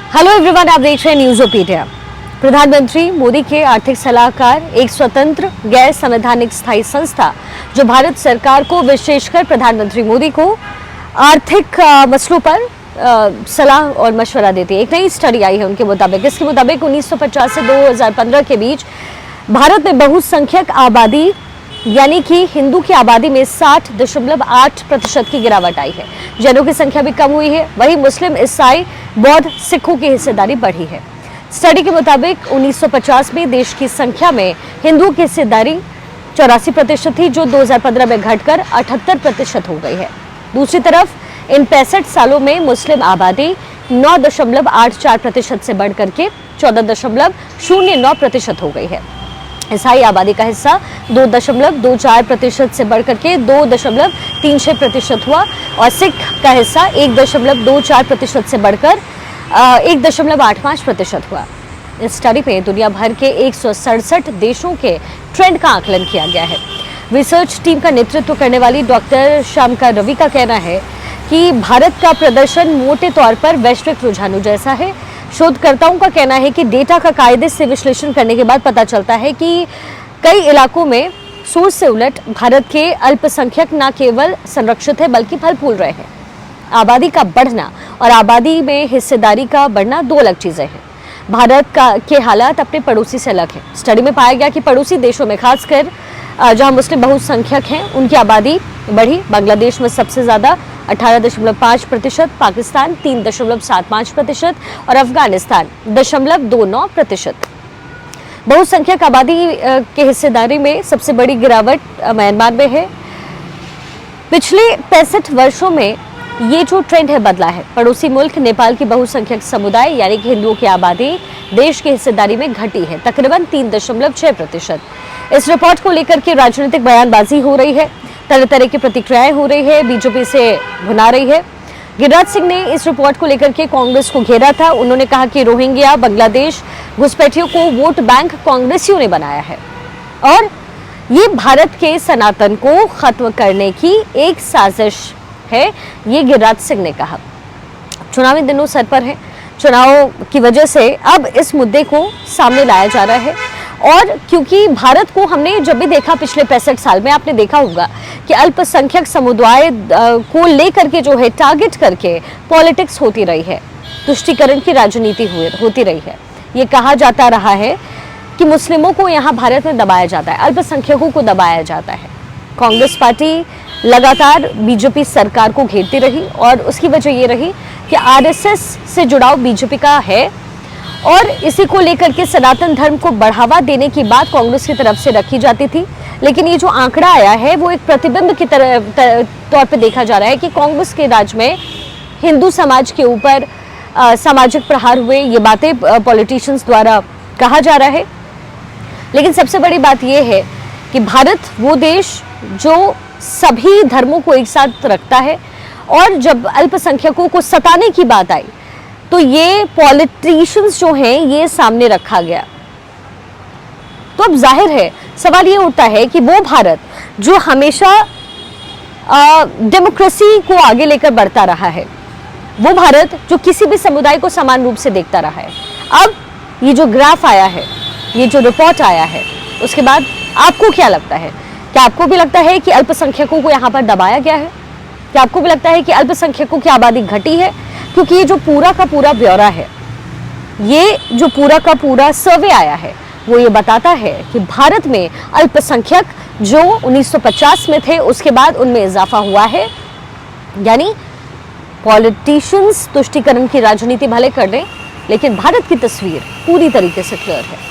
Hello everyone, आप देख रहे हैं न्यूज़ोपीडिया। प्रधानमंत्री मोदी के आर्थिक सलाहकार एक स्वतंत्र गैर संवैधानिक स्थायी संस्था जो भारत सरकार को, विशेषकर प्रधानमंत्री मोदी को आर्थिक मसलों पर सलाह और मशवरा देती है। एक नई स्टडी आई है उनके मुताबिक। इसके मुताबिक 1950 से 2015 के बीच भारत में बहुसंख्यक आबादी यानी कि हिंदू की आबादी में 60.8% की गिरावट आई है। जैनों की संख्या भी कम हुई है। वहीं मुस्लिम, ईसाई, बौद्ध, सिखों की हिस्सेदारी बढ़ी है। स्टडी के मुताबिक 1950 में देश की संख्या में हिंदुओं की हिस्सेदारी 84% थी, जो 2015 में घटकर 78% हो गई है। दूसरी तरफ इन 65 सालों में मुस्लिम आबादी 9.84% से बढ़कर के 14.09% हो गई है। ईसाई आबादी का हिस्सा 2.24% से बढ़कर के 2.36% हुआ और सिख का हिस्सा 1.24% से बढ़कर 1.85% हुआ। इस स्टडी में दुनिया भर के 167 देशों के ट्रेंड का आकलन किया गया है। रिसर्च टीम का नेतृत्व करने वाली डॉक्टर श्यामका रवि का कहना है कि भारत का प्रदर्शन मोटे तौर पर वैश्विक रुझानों जैसा है। शोधकर्ताओं का कहना है कि डेटा का कायदे से विश्लेषण करने के बाद पता चलता है कि कई इलाकों में सोच से उलट भारत के अल्पसंख्यक न केवल संरक्षित है बल्कि फल फूल रहे हैं। आबादी का बढ़ना और आबादी में हिस्सेदारी का बढ़ना दो अलग चीजें हैं। भारत के हालात अपने पड़ोसी से अलग है। स्टडी में पाया गया कि पड़ोसी देशों में खासकर जहां मुस्लिम बहुसंख्यक हैं उनकी आबादी बढ़ी। बांग्लादेश में सबसे ज्यादा 18.5%, पाकिस्तान 3.75% और अफगानिस्तान 0.29%। बहुसंख्यक आबादी के हिस्सेदारी में सबसे बड़ी गिरावट म्यांमार में है। पिछले 65 वर्षों में ये जो ट्रेंड है बदला है। पड़ोसी मुल्क नेपाल की बहुसंख्यक समुदाय यानी कि हिंदुओं की आबादी देश की हिस्सेदारी में घटी है तकरीबन 3.6%। इस रिपोर्ट को लेकर के राजनीतिक बयानबाजी हो रही है, तरह तरह की प्रतिक्रियाएं हो रही है, बीजेपी से भुना रही है। गिरिराज सिंह ने इस रिपोर्ट को लेकर के कांग्रेस को घेरा था। उन्होंने कहा कि रोहिंग्या, बांग्लादेश घुसपैठियों को वोट बैंक कांग्रेसियों ने बनाया है और ये भारत के सनातन को खत्म करने की एक साजिश है, ये गिरिराज सिंह ने कहा। चुनावी दिनों सर पर है। चुनाव की वजह से अब इस मुद्दे को सामने लाया जा रहा है और क्योंकि भारत को हमने जब भी देखा पिछले 65 साल में, आपने देखा होगा कि अल्पसंख्यक समुदाय को लेकर के जो है टारगेट करके पॉलिटिक्स होती रही है, तुष्टीकरण की राजनीति होती रही है। ये कहा जाता रहा है कि मुस्लिमों को यहाँ भारत में दबाया जाता है, अल्पसंख्यकों को दबाया जाता है। कांग्रेस पार्टी लगातार बीजेपी सरकार को घेरती रही और उसकी वजह ये रही कि आरएसएस से जुड़ाव बीजेपी का है और इसी को लेकर के सनातन धर्म को बढ़ावा देने की बात कांग्रेस की तरफ से रखी जाती थी। लेकिन ये जो आंकड़ा आया है वो एक प्रतिबिंब की तौर पे देखा जा रहा है कि कांग्रेस के राज में हिंदू समाज के ऊपर सामाजिक प्रहार हुए, ये बातें पॉलिटिशियंस द्वारा कहा जा रहा है। लेकिन सबसे बड़ी बात यह है कि भारत वो देश जो सभी धर्मों को एक साथ रखता है और जब अल्पसंख्यकों को सताने की बात आई तो ये पॉलिटिशियंस जो हैं ये सामने रखा गया। तो अब जाहिर है सवाल ये उठता है कि वो भारत जो हमेशा डेमोक्रेसी को आगे लेकर बढ़ता रहा है, वो भारत जो किसी भी समुदाय को समान रूप से देखता रहा है, अब ये जो ग्राफ आया है, ये जो रिपोर्ट आया है, उसके बाद आपको क्या लगता है? क्या आपको भी लगता है कि अल्पसंख्यकों को यहाँ पर दबाया गया है? क्या आपको भी लगता है कि अल्पसंख्यकों की आबादी घटी है? क्योंकि ये जो पूरा का पूरा ब्यौरा है, ये जो पूरा का पूरा सर्वे आया है, वो ये बताता है कि भारत में अल्पसंख्यक जो 1950 में थे उसके बाद उनमें इजाफा हुआ है। यानी पॉलिटिशियंस तुष्टीकरण की राजनीति भले कर लें, लेकिन भारत की तस्वीर पूरी तरीके से क्लियर है।